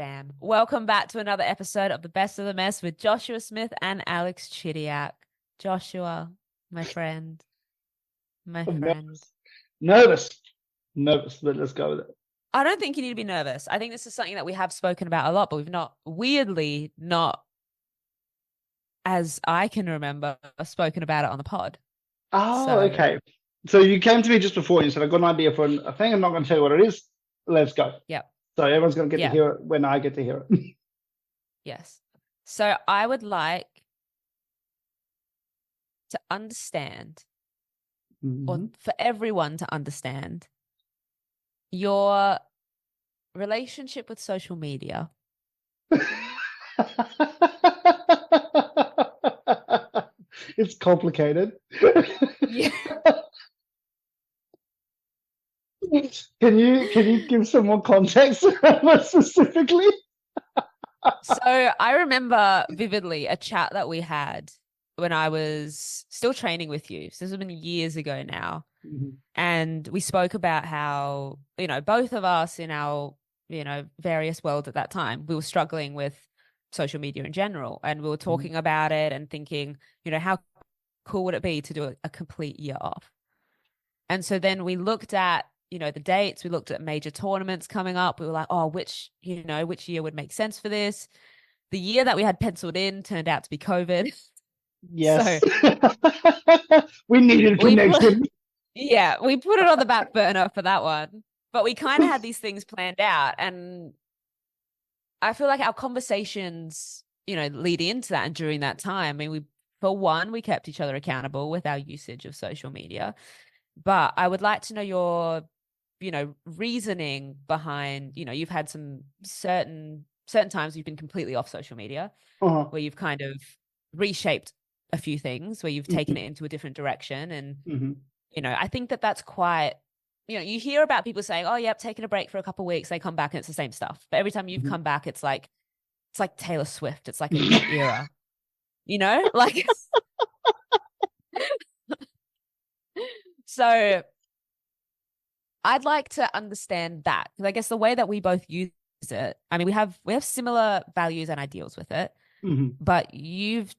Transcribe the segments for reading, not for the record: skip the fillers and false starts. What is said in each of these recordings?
fam. Welcome back to another episode of The Best of the Mess with Joshua Smith and Alex Chidiak. Joshua, my friend, my I'm friend. nervous, but let's go with it. I don't think you need to be nervous. I think this is something that we have spoken about a lot, but we've not, weirdly, not, as I can remember, spoken about it on the pod. Oh, So, okay. So you came to me just before and you said, I've got an idea for a thing. I'm not going to tell you what it is. Let's go. yeah, So everyone's going to get to yeah, hear it when I get to hear it. yes. So I would like to understand, or Mhm. for everyone to understand, your relationship with social media. It's complicated. Yeah. Can you give some more context specifically? So I remember vividly a chat that we had when I was still training with you. So this has been years ago now. Mhm. And we spoke about how, both of us in our, various worlds at that time, we were struggling with social media in general. And we were talking about it and thinking, how cool would it be to do a complete year off? And so then we looked at, the dates, we looked at major tournaments coming up. We were like, oh, which year would make sense for this? The year that we had penciled in turned out to be COVID. So Yes. We needed we put, connection. we put it on the back burner for that one. But we kind of had these things planned out. And I feel like our conversations, lead into that and during that time. I mean, for one, we kept each other accountable with our usage of social media. But I would like to know your, reasoning behind, you've had some certain times you've been completely off social media, Uh-huh. where you've kind of reshaped a few things, where you've taken it into a different direction. And, Mhm. I think that that's quite, you hear about people saying, oh, yep, taking a break for a couple of weeks, they come back and it's the same stuff. But every time you've Mhm. come back, it's like Taylor Swift. It's like a new era, like, so I'd like to understand that, because I guess the way that we both use it, I mean, we have similar values and ideals with it, Mhm. but you've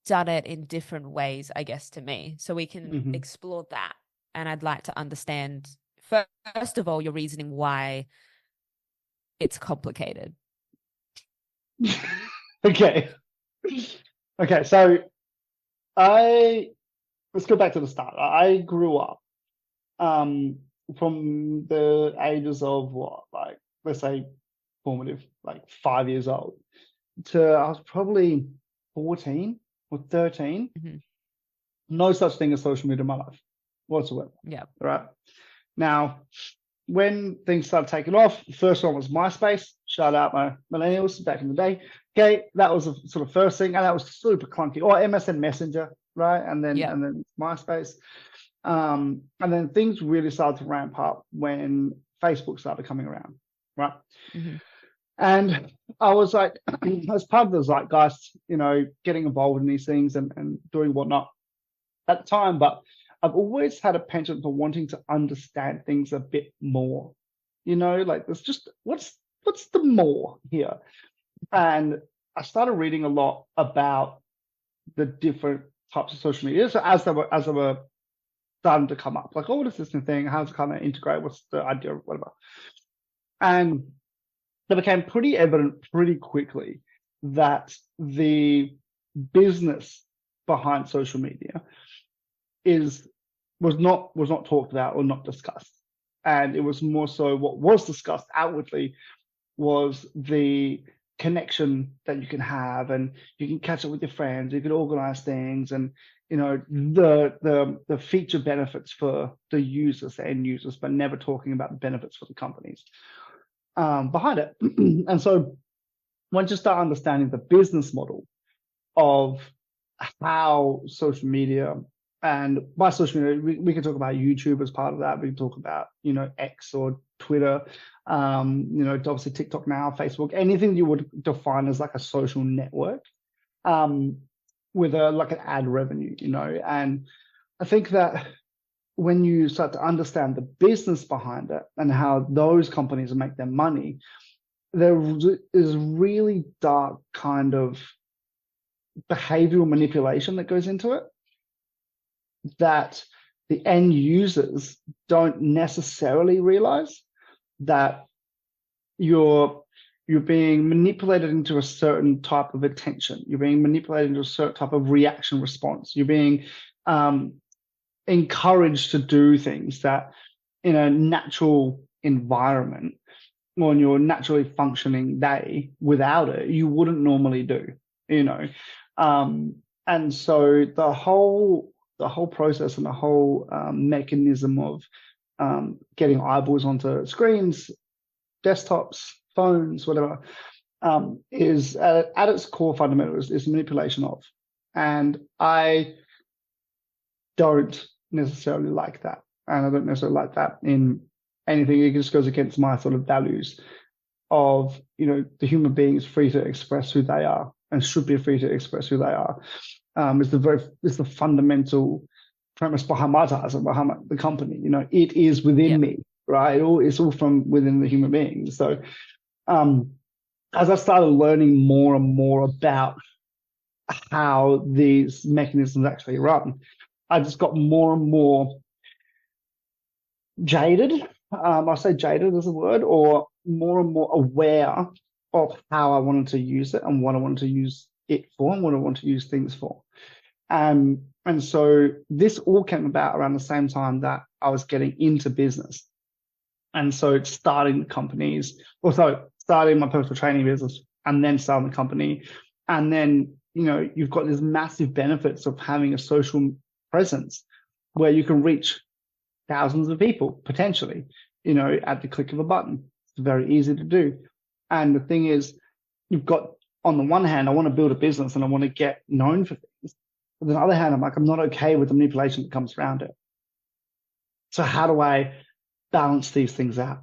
done it in different ways, I guess, to me. So we can Mhm. explore that. And I'd like to understand, first of all, your reasoning why it's complicated. Okay. Okay, so I let's go back to the start. I grew up um from the ages of what, like let's say formative, like 5 years old to I was probably 14 or 13. Mm-hmm. No such thing as social media in my life whatsoever. Yeah. Right. Now, when things started taking off, the first one was MySpace. Shout out my millennials back in the day. Okay, that was the sort of first thing, and that was super clunky. Or MSN Messenger, right? And then Yeah. MySpace. And then things really started to ramp up when Facebook started coming around, right? Mm-hmm. And I was like, as part of the zeitgeist, getting involved in these things and doing whatnot at the time, but I've always had a penchant for wanting to understand things a bit more. Like there's just what's the more here? And I started reading a lot about the different types of social media. So as they were starting to come up, like, oh, what is this new thing? How's it kind of integrate? What's the idea of whatever? And it became pretty evident pretty quickly that the business behind social media is was not talked about or not discussed. And it was more so what was discussed outwardly was the connection that you can have, and you can catch up with your friends, you can organize things, and the feature benefits for the users, the end users, but never talking about the benefits for the companies behind it. And so once you start understanding the business model of how social media, and by social media, we can talk about YouTube as part of that. We can talk about, X or Twitter, obviously TikTok now, Facebook, anything you would define as like a social network, with like an ad revenue, And I think that when you start to understand the business behind it and how those companies make their money, there is really dark kind of behavioral manipulation that goes into it that the end users don't necessarily realize that you're being manipulated into a certain type of attention. You're being manipulated into a certain type of reaction response. You're being um, encouraged to do things that in a natural environment on your naturally functioning day without it, you wouldn't normally do, you know. Um, and so the whole process and the whole mechanism of getting eyeballs onto screens, desktops, phones, whatever, is at its core fundamental is manipulation of. And I don't necessarily like that. And I don't necessarily like that in anything. It just goes against my sort of values of, the human being is free to express who they are and should be free to express who they are. Is the fundamental premise behind my and behind the company. It is within Yep. me, right? It's all from within the human being. So as I started learning more and more about how these mechanisms actually run, I just got more and more jaded. I say jaded as a word, or more and more aware of how I wanted to use it and what I wanted to use it for and what I want to use things for. And so this all came about around the same time that I was getting into business. And so starting companies, also starting my personal training business and then starting the company. And then, you've got these massive benefits of having a social presence where you can reach thousands of people potentially, at the click of a button. It's very easy to do. And the thing is, you've got, on the one hand, I want to build a business and I want to get known for things. But on the other hand, I'm not okay with the manipulation that comes around it. So how do I balance these things out?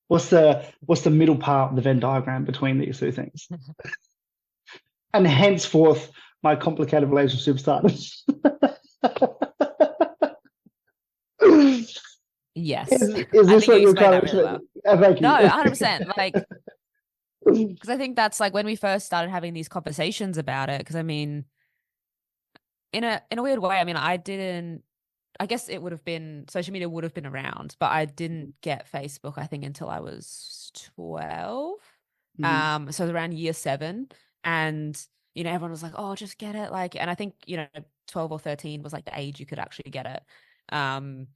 What's the middle part of the Venn diagram between these two things? And henceforth, my complicated relationship started. Yes. Is I this think you what you're explained kind that of really well. expecting? Thank No, you. 100%. Like, because I think that's like when we first started having these conversations about it. Because I mean, in a weird way, I mean, I guess it would have been social media would have been around, but I didn't get Facebook, I think, until I was 12. Mhm. So it was around year 7. And, everyone was like, oh, just get it. Like, and I think, 12 or 13 was like the age you could actually get it. Um,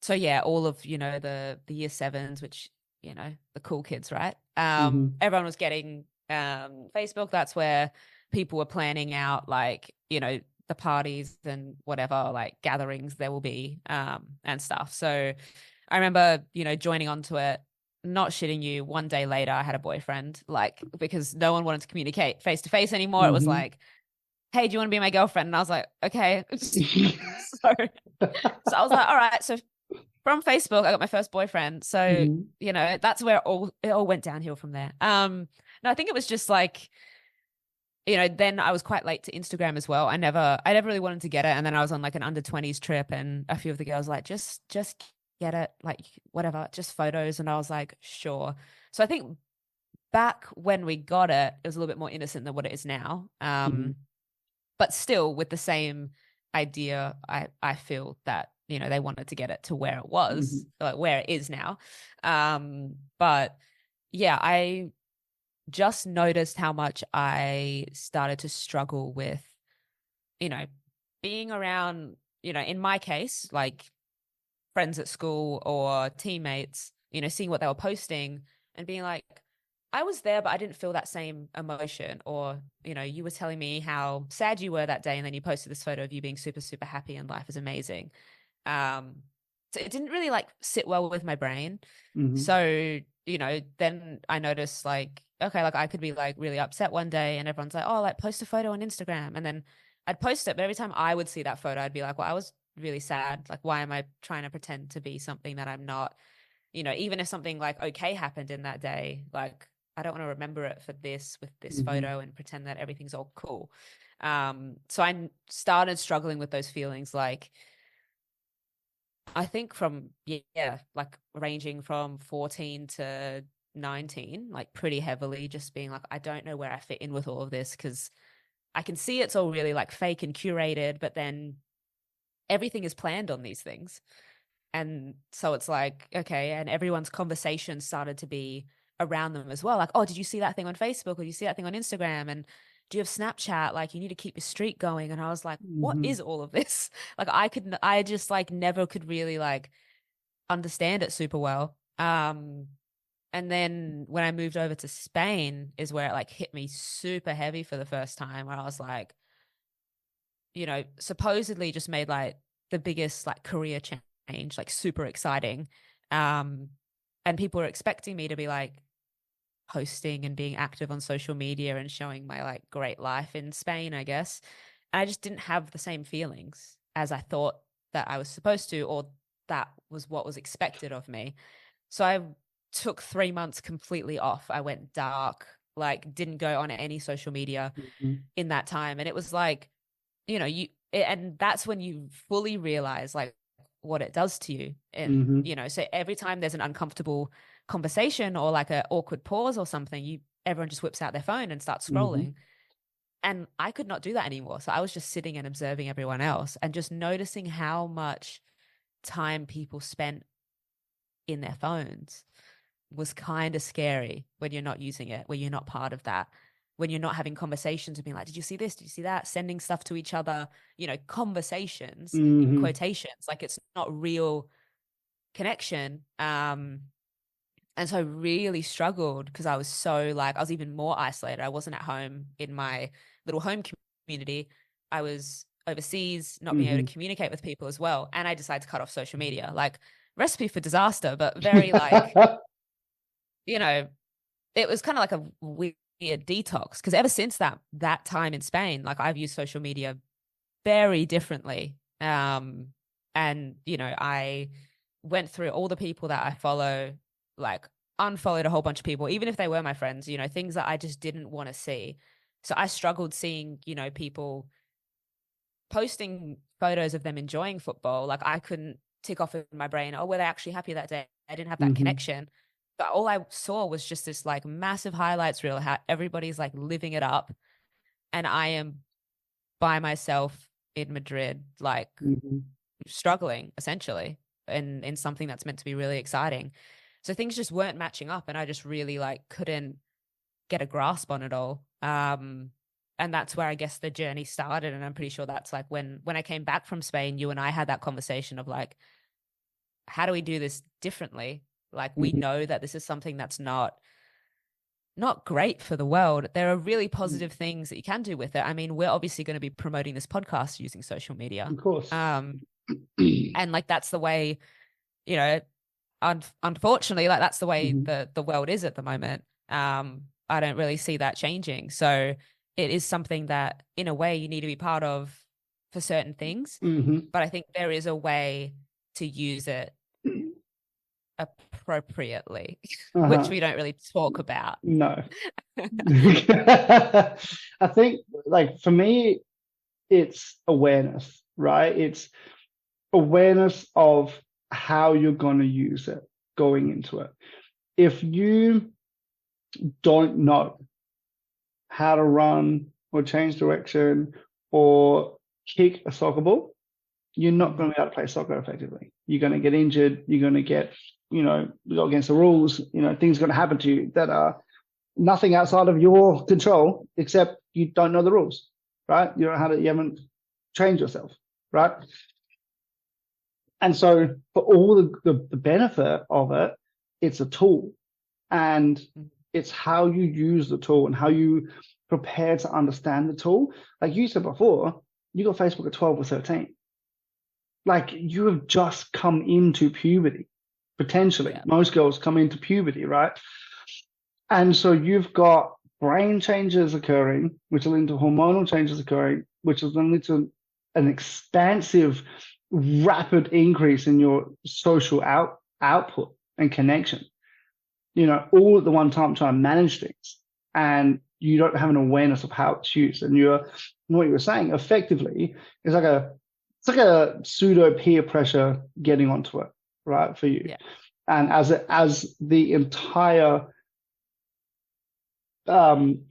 so yeah, all of, the year 7s, which, the cool kids, right? Mhm. Everyone was getting Facebook. That's where people were planning out, like, the parties and whatever like gatherings there will be and stuff. So I remember, joining onto it, not shitting you. One day later, I had a boyfriend, like, because no one wanted to communicate face to face anymore. It was Mhm. like, hey, do you want to be my girlfriend? And I was like, okay. so, so I was like, all right. So from Facebook, I got my first boyfriend. So, Mhm. that's where it all went downhill from there. No, I think it was just like, then I was quite late to Instagram as well. I never really wanted to get it. And then I was on like an under 20s trip and a few of the girls like, just get it, like whatever, just photos. And I was like, sure. So I think back when we got it, it was a little bit more innocent than what it is now. Mhm. But still with the same idea, I feel that, they wanted to get it to where it was, Mhm. like where it is now. But yeah, I just noticed how much I started to struggle with, you know, being around, in my case, like friends at school or teammates, seeing what they were posting and being like, I was there, but I didn't feel that same emotion. Or, you were telling me how sad you were that day, and then you posted this photo of you being super, super happy and life is amazing. Um, so it didn't really like sit well with my brain. Mhm. So, then I noticed like, okay, like I could be like really upset one day and everyone's like, oh, like post a photo on Instagram. And then I'd post it, but every time I would see that photo, I'd be like, well, I was really sad. Like, why am I trying to pretend to be something that I'm not? Even if something like okay happened in that day, like I don't want to remember it for this with this Mhm. photo and pretend that everything's all cool. So I started struggling with those feelings, like I think from, yeah, like ranging from 14 to 19, like pretty heavily, just being like, I don't know where I fit in with all of this, because I can see it's all really like fake and curated, but then everything is planned on these things. And so it's like, okay, and everyone's conversation started to be around them as well. Like, oh, did you see that thing on Facebook? Or did you see that thing on Instagram? And do you have Snapchat? Like, you need to keep your streak going. And I was like, what Mm-hmm. is all of this? Like, I just like never could really like understand it super well. And then when I moved over to Spain is where it like hit me super heavy for the first time, where I was like, supposedly just made like the biggest like career change, like super exciting. Um, and people were expecting me to be like posting and being active on social media and showing my like great life in Spain, I guess. And I just didn't have the same feelings as I thought that I was supposed to, or that was what was expected of me. So I took 3 months completely off. I went dark, like didn't go on any social media Mm-hmm. in that time. And it was like, and that's when you fully realize like what it does to you. And, Mm-hmm. so every time there's an uncomfortable conversation or like an awkward pause or something, everyone just whips out their phone and starts Mm-hmm. scrolling. And I could not do that anymore. So I was just sitting and observing everyone else and just noticing how much time people spent in their phones was kind of scary when you're not using it, when you're not part of that, when you're not having conversations and being like, did you see this? Did you see that? Sending stuff to each other, conversations in Mm-hmm. quotations, like it's not real connection. And so I really struggled because I was so like, I was even more isolated. I wasn't at home in my little home community. I was overseas, not being able to communicate with people as well. And I decided to cut off social media, like recipe for disaster, but very like, you know, it was kind of like a weird detox, because ever since that time in Spain, like I've used social media very differently. And I went through all the people that I follow, like unfollowed a whole bunch of people, even if they were my friends, things that I just didn't want to see. So I struggled seeing, people posting photos of them enjoying football. Like I couldn't tick off in my brain, oh, were they actually happy that day? I didn't have that Mm-hmm. connection. But all I saw was just this like massive highlights reel, how everybody's like living it up. And I am by myself in Madrid, like Mm-hmm. struggling essentially in something that's meant to be really exciting. So things just weren't matching up, and I just really like couldn't get a grasp on it all. And that's where I guess the journey started. And I'm pretty sure that's like when I came back from Spain, you and I had that conversation of like, how do we do this differently? Like we Mm-hmm. know that this is something that's not great for the world. There are really Mm-hmm. positive things that you can do with it. I mean, we're obviously going to be promoting this podcast using social media. Of course. And like that's the way, you know, unfortunately, like that's the way Mm-hmm. the world is at the moment. I don't really see that changing. So it is something that in a way you need to be part of for certain things. Mm-hmm. But I think there is a way to use it appropriately, which Uh-huh. we don't really talk about. No. I think like for me, it's awareness, right? It's awareness of how you're going to use it going into it. If you don't know how to run or change direction or kick a soccer ball, you're not going to be able to play soccer effectively. You're going to get injured. You're going to get, go against the rules. Things are going to happen to you that are nothing outside of your control, except you don't know the rules, right? You don't know you haven't trained yourself, right? And so for all the benefit of it, it's a tool, and it's how you use the tool and how you prepare to understand the tool. Like you said before, you got Facebook at 12 or 13. Like you have just come into puberty, potentially. Yeah. Most girls come into puberty, right? And so you've got brain changes occurring, which will lead to hormonal changes occurring, which will then lead to an expansive, rapid increase in your social output and connection. All at the one time trying to manage things. And you don't have an awareness of how it's used. And what you were saying effectively is it's like a pseudo peer pressure getting onto it, right? For you. Yeah. And as the entire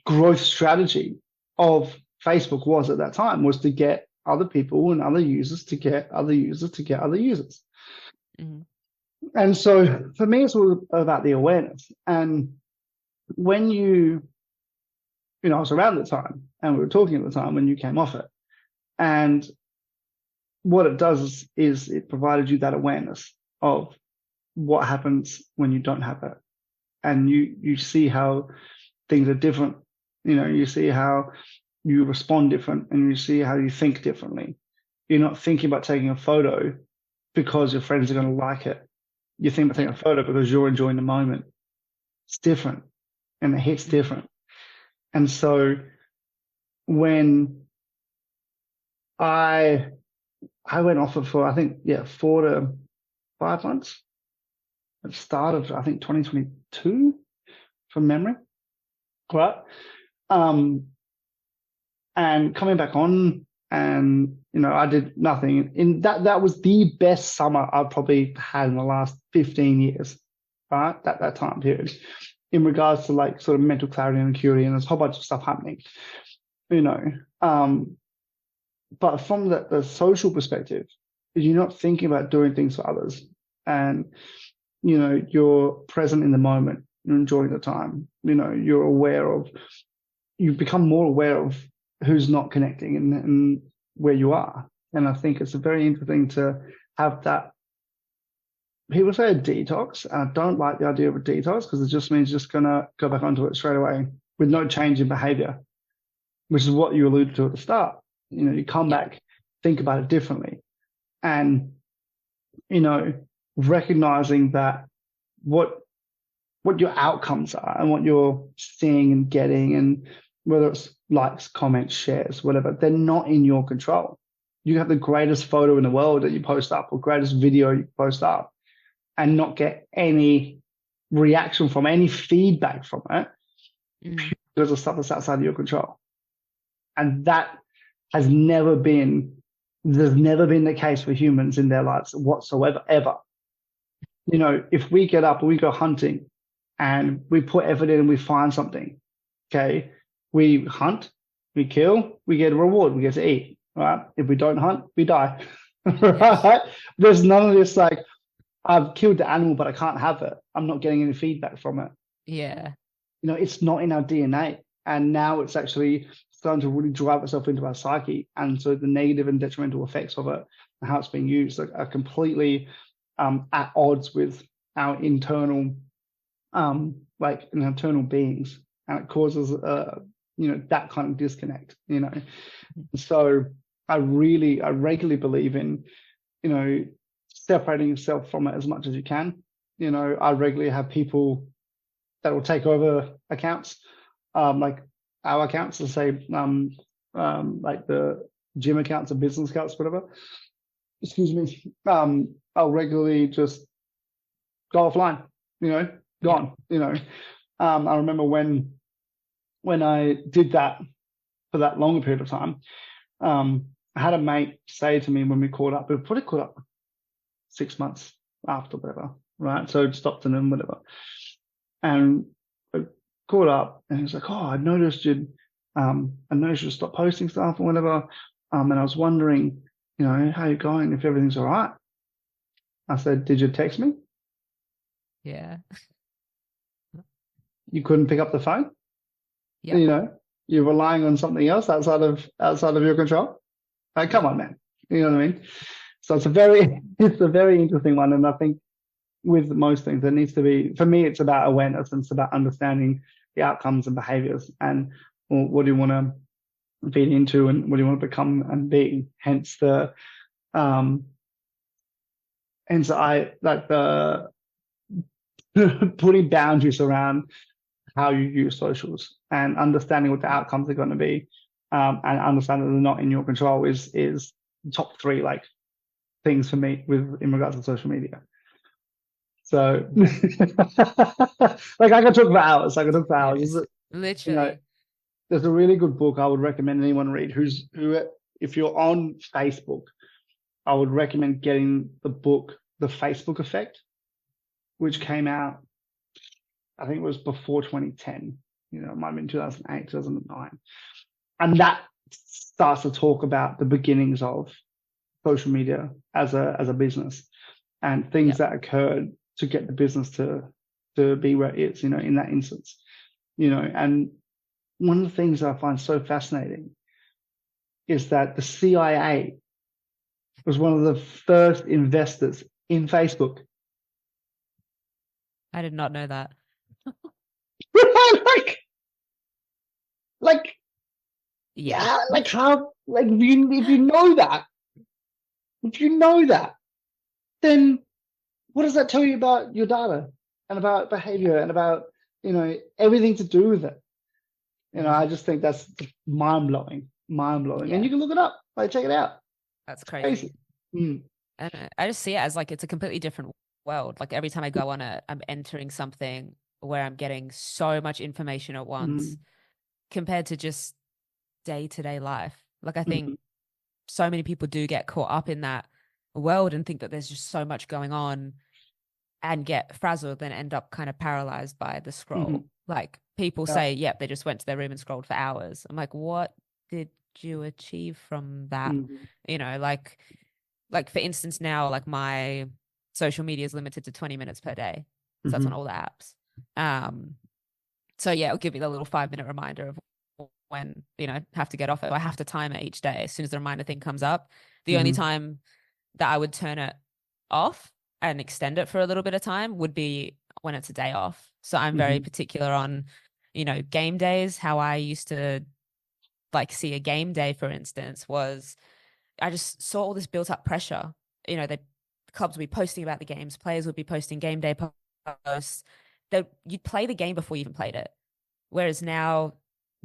growth strategy of Facebook was at that time, was to get other people and other users to get other users to get other users. Mm-hmm. And so for me, it's all about the awareness. And when I was around at the time and we were talking at the time when you came off it. And what it does is it provided you that awareness of what happens when you don't have it. And you see how things are different. You see how you respond different and you see how you think differently. You're not thinking about taking a photo because your friends are going to like it. You think about taking a photo because you're enjoying the moment. It's different and the hit's different. And so when I went off it for, I think, 4 to 5 months. It started, I think, 2022 from memory. Right. And coming back on, and I did nothing. In that was the best summer I've probably had in the last 15 years, right? That time period, in regards to like sort of mental clarity and acuity, and there's a whole bunch of stuff happening, But from the social perspective, you're not thinking about doing things for others, and you're present in the moment, you're enjoying the time, you're aware of, you become more aware of who's not connecting and where you are. And I think it's very interesting to have that. People say a detox, and I don't like the idea of a detox because it just means just gonna go back onto it straight away with no change in behavior, which is what you alluded to at the start. You come back, think about it differently, and recognizing that what your outcomes are and what you're seeing and getting, and whether it's likes, comments, shares, whatever, they're not in your control. You have the greatest photo in the world that you post up, or greatest video you post up, and not get any reaction from, any feedback from it, because of stuff that's outside of your control. And that has never been, there's never been the case for humans in their lives whatsoever, ever. If we get up and we go hunting and we put effort in and we find something, okay, we hunt, we kill, we get a reward, we get to eat, right? If we don't hunt, we die, right? There's none of this like, I've killed the animal, but I can't have it. I'm not getting any feedback from it. Yeah. It's not in our DNA. And now it's actually starting to really drive itself into our psyche. And so the negative and detrimental effects of it and how it's being used are completely at odds with our internal, internal beings. And it causes, that kind of disconnect, So I regularly believe in, separating yourself from it as much as you can. I regularly have people that will take over accounts, like our accounts, to say, like the gym accounts or business accounts, whatever. Excuse me. I'll regularly just go offline, gone, I remember when I did that for that longer period of time, I had a mate say to me when we caught up, we probably caught up 6 months after, whatever, right? So Stockton and whatever. And I caught up and he was like, oh, I noticed you'd stop posting stuff or whatever. And I was wondering, how you going, if everything's all right. I said, did you text me? Yeah. You couldn't pick up the phone? Yeah. You're relying on something else outside of your control. Like, come on, man. You know what I mean? So it's a very interesting one. And I think with most things, there needs to be, for me, it's about awareness, and it's about understanding the outcomes and behaviors, and what do you want to feed into and what do you want to become and be. Hence I like the putting boundaries around how you use socials and understanding what the outcomes are going to be, and understanding that they're not in your control is top 3 like things for me in regards to social media. So like I could talk for hours. Yes, literally. There's a really good book I would recommend anyone read who if you're on Facebook, I would recommend getting the book The Facebook Effect, which came out, I think it was before 2010. it might have been 2008, 2009. And that starts to talk about the beginnings of social media as a business and things Yep. that occurred to get the business to be where it is, in that instance. And one of the things I find so fascinating is that the CIA was one of the first investors in Facebook. I did not know that. like, like, Yeah. yeah, like how, like if you know that, then what does that tell you about your data and about behavior and about, everything to do with it? I just think that's mind blowing, and Yeah. you can look it up, like check it out. That's Crazy. crazy. Mm. And I just see it as like it's a completely different world. Like every time I go on it, I'm entering something where I'm getting so much information at once Mm. compared to just day-to-day life. Like I think Mm. so many people do get caught up in that world and think that there's just so much going on and get frazzled and end up kind of paralyzed by the scroll. Mm. Like people Yeah. say, yep, they just went to their room and scrolled for hours. I'm like, what did you achieve from that? Mm. Like for instance, now like my social media is limited to 20 minutes per day. So that's on Mm. all the apps. Um, so yeah, it'll give me the little 5-minute reminder of when, have to get off it. I have to time it each day. As soon as the reminder thing comes up, the only Mm. time that I would turn it off and extend it for a little bit of time would be when it's a day off. So I'm very Mm. particular on, game days. How I used to like see a game day, for instance, was I just saw all this built up pressure. The clubs would be posting about the games, players would be posting game day posts. You'd play the game before you even played it. Whereas now,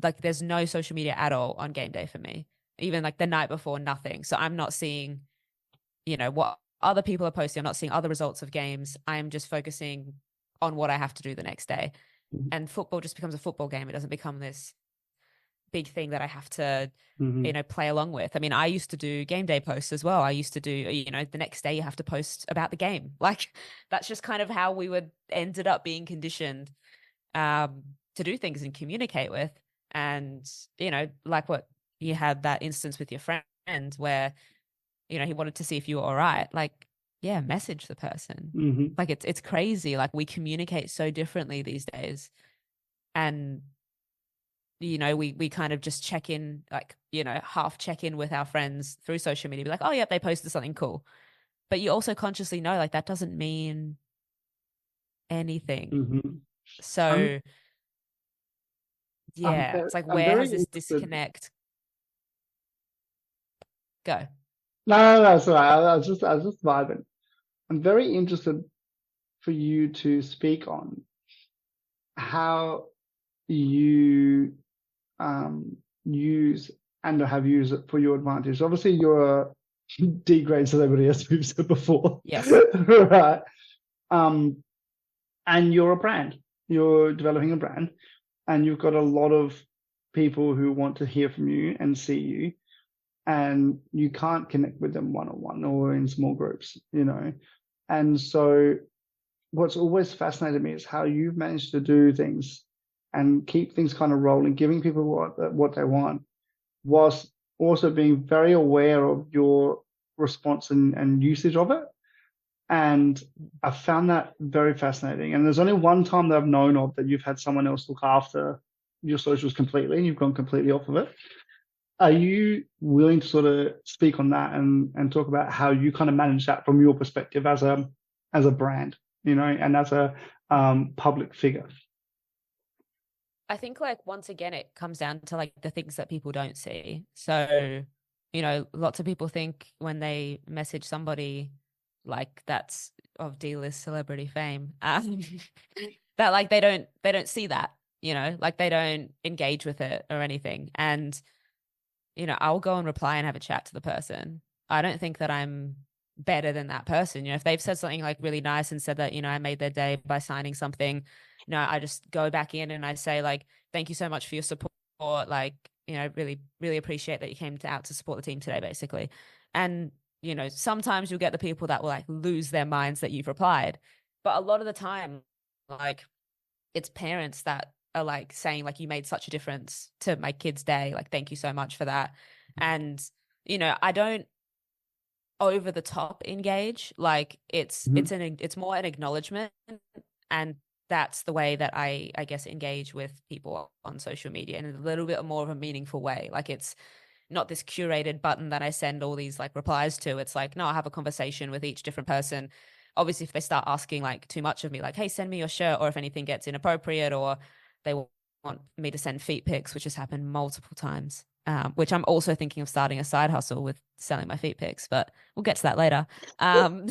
like, there's no social media at all on game day for me. Even like the night before, nothing. So I'm not seeing, what other people are posting. I'm not seeing other results of games. I'm just focusing on what I have to do the next day. Mm. And football just becomes a football game. It doesn't become this big thing that I have to, Mm. play along with. I mean, I used to do game day posts as well. I used to do, the next day you have to post about the game. Like that's just kind of how we would ended up being conditioned to do things and communicate with. And, like what you had that instance with your friend where, he wanted to see if you were all right. Like, yeah, message the person. Mm. Like it's crazy. Like we communicate so differently these days. And we kind of just check in, like, half check in with our friends through social media, be like, oh, yeah, they posted something cool. But you also consciously know, like, that doesn't mean anything. Mm. I'm So, I'm yeah, very, it's like, I'm where very has this interested. disconnect go? No, no, no, sorry. I was just vibing. I'm very interested for you to speak on how you use and have used it for your advantage. Obviously, you're a D grade celebrity, as we've said before, Yes. right? Um, and you're a brand. You're developing a brand, and you've got a lot of people who want to hear from you and see you, and you can't connect with them one on one or in small groups. And so what's always fascinated me is how you've managed to do things and keep things kind of rolling, giving people what they want, whilst also being very aware of your response and usage of it. And I found that very fascinating. And there's only one time that I've known of that you've had someone else look after your socials completely and you've gone completely off of it. Are you willing to sort of speak on that and talk about how you kind of manage that from your perspective as a brand, and as a public figure? I think, like, once again, it comes down to like the things that people don't see. So, lots of people think when they message somebody like that's of D-list celebrity fame, that like they don't see that, like they don't engage with it or anything. And, I'll go and reply and have a chat to the person. I don't think that I'm better than that person. If they've said something like really nice and said that, I made their day by signing something, I just go back in and I say like, thank you so much for your support. Like, really, really appreciate that you came out to support the team today, basically. And, sometimes you'll get the people that will like lose their minds that you've replied. But a lot of the time, like, it's parents that are like saying like, you made such a difference to my kid's day. Like, thank you so much for that. And, you know, I don't over the top engage. Like Mhm. it's more an acknowledgement, and that's the way that I guess engage with people on social media in a little bit more of a meaningful way. Like it's not this curated button that I send all these like replies to. It's like, no, I have a conversation with each different person. Obviously, if they start asking like too much of me, like, hey, send me your shirt, or if anything gets inappropriate, or they want me to send feet pics, which has happened multiple times, which I'm also thinking of starting a side hustle with selling my feet pics, but we'll get to that later. Um,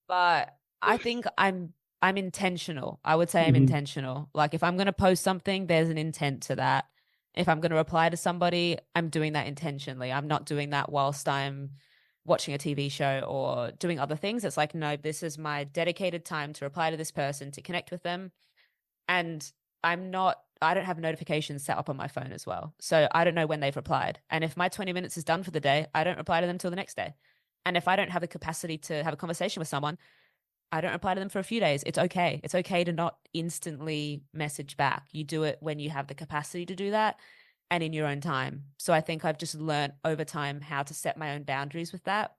but I think I'm intentional. I would say I'm Mhm. intentional. Like if I'm going to post something, there's an intent to that. If I'm going to reply to somebody, I'm doing that intentionally. I'm not doing that whilst I'm watching a TV show or doing other things. It's like, no, this is my dedicated time to reply to this person, to connect with them. And I don't have notifications set up on my phone as well. So I don't know when they've replied. And if my 20 minutes is done for the day, I don't reply to them till the next day. And if I don't have the capacity to have a conversation with someone, I don't reply to them for a few days. It's okay. It's okay to not instantly message back. You do it when you have the capacity to do that and in your own time. So I think I've just learned over time how to set my own boundaries with that,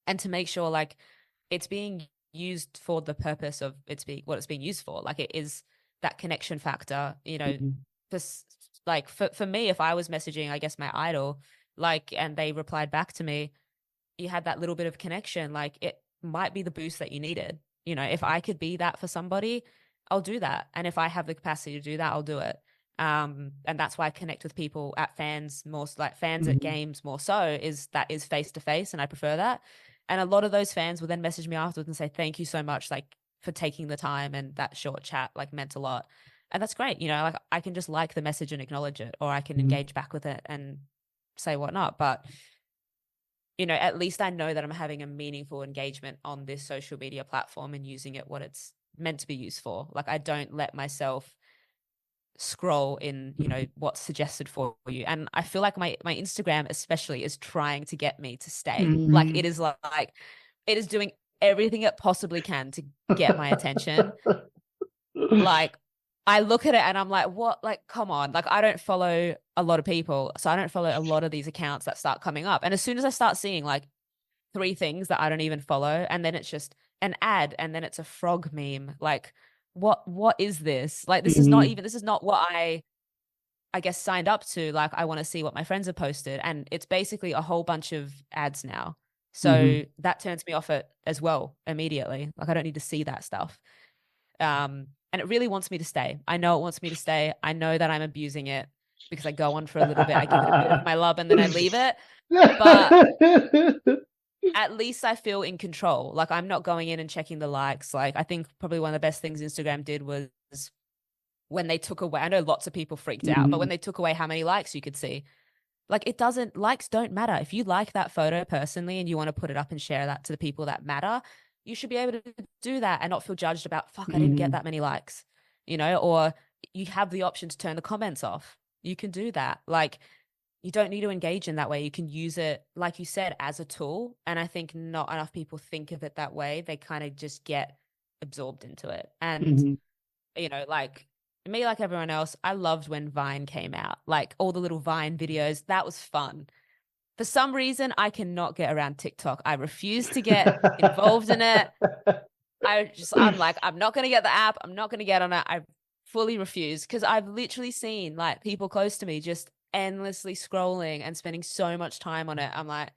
and to make sure like it's being used for the purpose of what it's being used for. Like it is that connection factor, you know, Mhm. for like for me, if I was messaging, I guess my idol, like, and they replied back to me, you had that little bit of connection, like it might be the boost that you needed. You know, if I could be that for somebody, I'll do that. And if I have the capacity to do that, I'll do it. And that's why I connect with people at fans more, like fans at Mhm. games more so, is that is face to face, and I prefer that. And a lot of those fans will then message me afterwards and say, thank you so much, like for taking the time, and that short chat like meant a lot. And that's great. You know, like I can just like the message and acknowledge it, or I can Mhm. engage back with it and say whatnot. But you know, at least I know that I'm having a meaningful engagement on this social media platform and using it what it's meant to be used for. Like I don't let myself scroll in, you know, what's suggested for you. And I feel like my Instagram especially is trying to get me to stay. Like Mhm. it is like it is doing everything it possibly can to get my attention. Like I look at it and I'm like, what? Like, come on. Like, I don't follow a lot of people. So I don't follow a lot of these accounts that start coming up. And as soon as I start seeing like three things that I don't even follow, and then it's just an ad, and then it's a frog meme. Like, what is this? Like, Mhm. this is not what I guess signed up to. Like, I want to see what my friends have posted. And it's basically a whole bunch of ads now. So Mhm. that turns me off it as well immediately. Like I don't need to see that stuff. And it really wants me to stay. I know it wants me to stay. I know that I'm abusing it because I go on for a little bit. I give it a bit of my love and then I leave it. But at least I feel in control. Like I'm not going in and checking the likes. Like I think probably one of the best things Instagram did was when they took away, I know lots of people freaked out, but when Mhm. they took away how many likes you could see, like it doesn't, likes don't matter. If you like that photo personally and you want to put it up and share that to the people that matter, you should be able to do that and not feel judged about, fuck, I didn't get Mhm. that many likes, you know, or you have the option to turn the comments off. You can do that. Like you don't need to engage in that way. You can use it, like you said, as a tool. And I think not enough people think of it that way. They kind of just get absorbed into it. And, Mhm. you know, like me, like everyone else, I loved when Vine came out, like all the little Vine videos. That was fun. For some reason, I cannot get around TikTok. I refuse to get involved in it. I'm like, I'm not going to get the app. I'm not going to get on it. I fully refuse because I've literally seen like people close to me just endlessly scrolling and spending so much time on it. I'm like,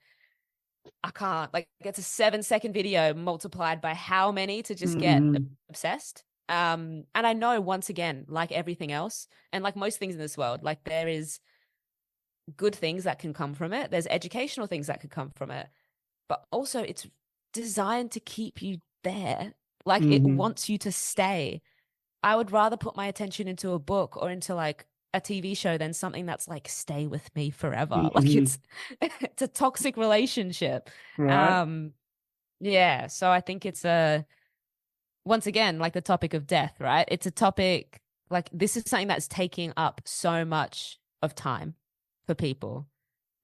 I can't. Like, it's a 7-second video multiplied by how many to just get Mhm. obsessed. And I know once again, like everything else, and like most things in this world, like there is good things that can come from it. There's educational things that could come from it, but also it's designed to keep you there. Like it Mhm. wants you to stay. I would rather put my attention into a book or into like a TV show than something that's like stay with me forever. Like Mhm. it's a toxic relationship. Right. Um yeah, so I think it's a once again like the topic of death, right? It's a topic like this is something that's taking up so much of time for people.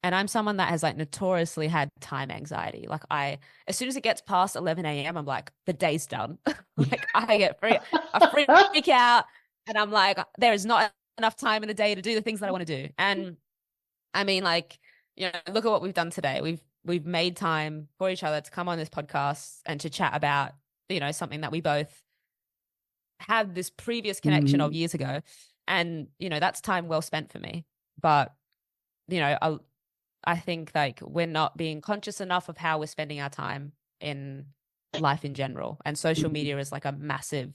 And I'm someone that has like notoriously had time anxiety. Like as soon as it gets past 11 a.m., I'm like, the day's done. Like I freak out, and I'm like, there is not enough time in the day to do the things that I want to do. And I mean, like, look at what we've done today. We've made time for each other to come on this podcast and to chat about, something that we both had this previous connection of years ago. And, that's time well spent for me. But, I think like we're not being conscious enough of how we're spending our time in life in general. And social media is like a massive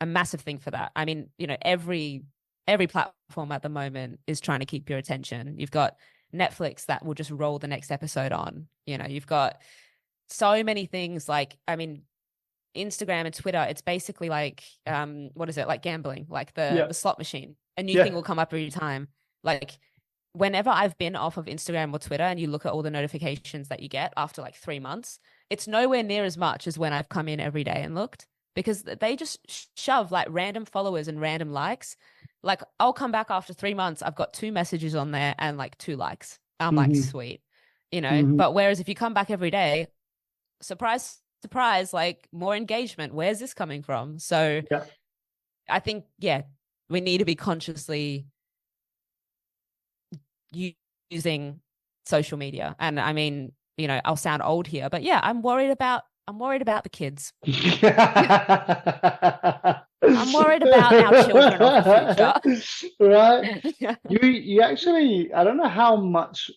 thing for that. I mean, every platform at the moment is trying to keep your attention. You've got Netflix that will just roll the next episode on. You've got so many things like, I mean, Instagram and Twitter, it's basically like, what is it? Like gambling, like the slot machine. A new thing will come up every time. Like whenever I've been off of Instagram or Twitter and you look at all the notifications that you get after like 3 months, it's nowhere near as much as when I've come in every day and looked, because they just shove like random followers and random likes. Like I'll come back after 3 months, I've got 2 messages on there and like 2 likes. I'm like, sweet, but whereas if you come back every day, surprise, surprise, like more engagement. Where's this coming from? So I think, we need to be consciously using social media. And I mean, I'll sound old here, but I'm worried about the kids. I'm worried about our children of the future. Right. You actually, I don't know how much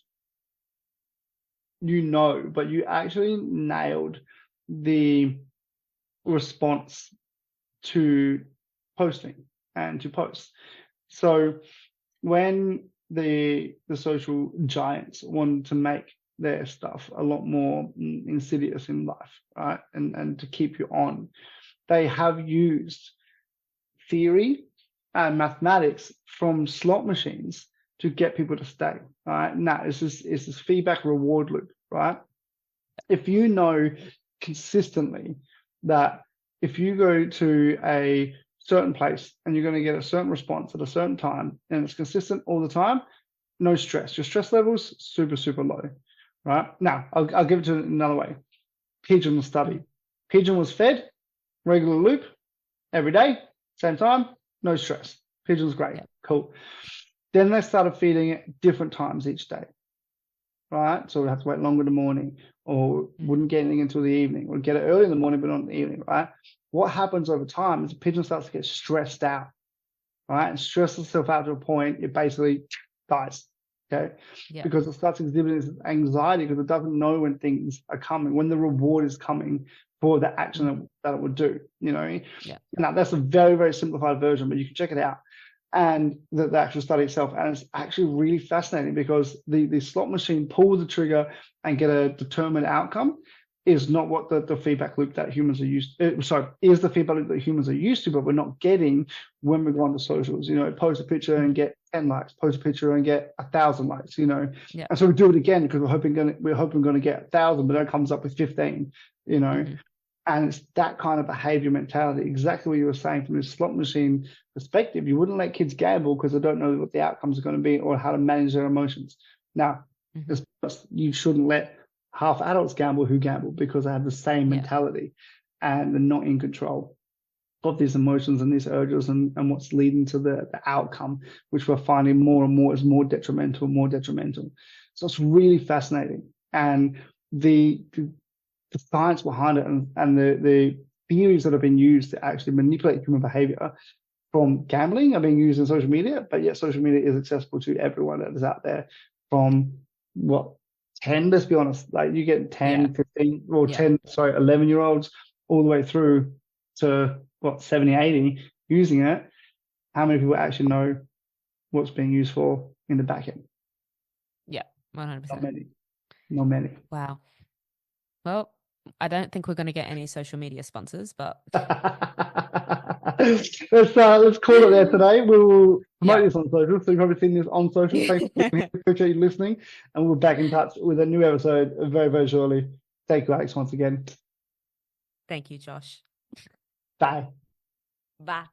but you actually nailed the response to posting and to posts. So when the social giants wanted to make their stuff a lot more insidious in life, right? And to keep you on, they have used theory and mathematics from slot machines to get people to stay. All right. Now it's this feedback reward loop, right? If you know consistently that if you go to a certain place and you're going to get a certain response at a certain time and it's consistent all the time, no stress. Your stress levels super, super low, right? Now, I'll give it to another way. Pigeon study. Pigeon was fed, regular loop, every day, same time, no stress. Pigeon's great, cool. Then they started feeding it different times each day, right? So we have to wait longer in the morning, or wouldn't get anything until the evening, or get it early in the morning but not in the evening, right? What happens over time is the pigeon starts to get stressed out, right? And stresses itself out to a point, it basically dies, okay? Because it starts exhibiting this anxiety because it doesn't know when things are coming, when the reward is coming for the action that it would do, Now, that's a very, very simplified version, but you can check it out. And the actual study itself, and it's actually really fascinating because the slot machine pulls the trigger and get a determined outcome is not what the feedback loop that humans are used to. Is the feedback loop that humans are used to, but we're not getting when we go on the socials. Post a picture and get 10 likes, post a picture and get 1,000 likes. And so we do it again because we're hoping going to get 1,000, but it comes up with 15. And it's that kind of behavior mentality, exactly what you were saying from this slot machine perspective. You wouldn't let kids gamble because they don't know what the outcomes are going to be or how to manage their emotions. Now, you shouldn't let half adults gamble who gamble because they have the same mentality and they're not in control of these emotions and these urges and what's leading to the outcome, which we're finding more and more is more detrimental. So it's really fascinating. And the science behind it and the theories that have been used to actually manipulate human behavior from gambling are being used in social media, but yet social media is accessible to everyone that is out there from 10, let's be honest, like you get 10, 15 or 11-year-olds all the way through to 70, 80 using it. How many people actually know what's being used for in the back end? 100%. Not many. Wow. Well, I don't think we're going to get any social media sponsors, but let's call it there today. We will promote this on social, so you've probably seen this on social. Thank you. Appreciate you listening, and we'll be back in touch with a new episode very, very shortly. Thank you, Alex, once again. Thank you, Josh. Bye. Bye.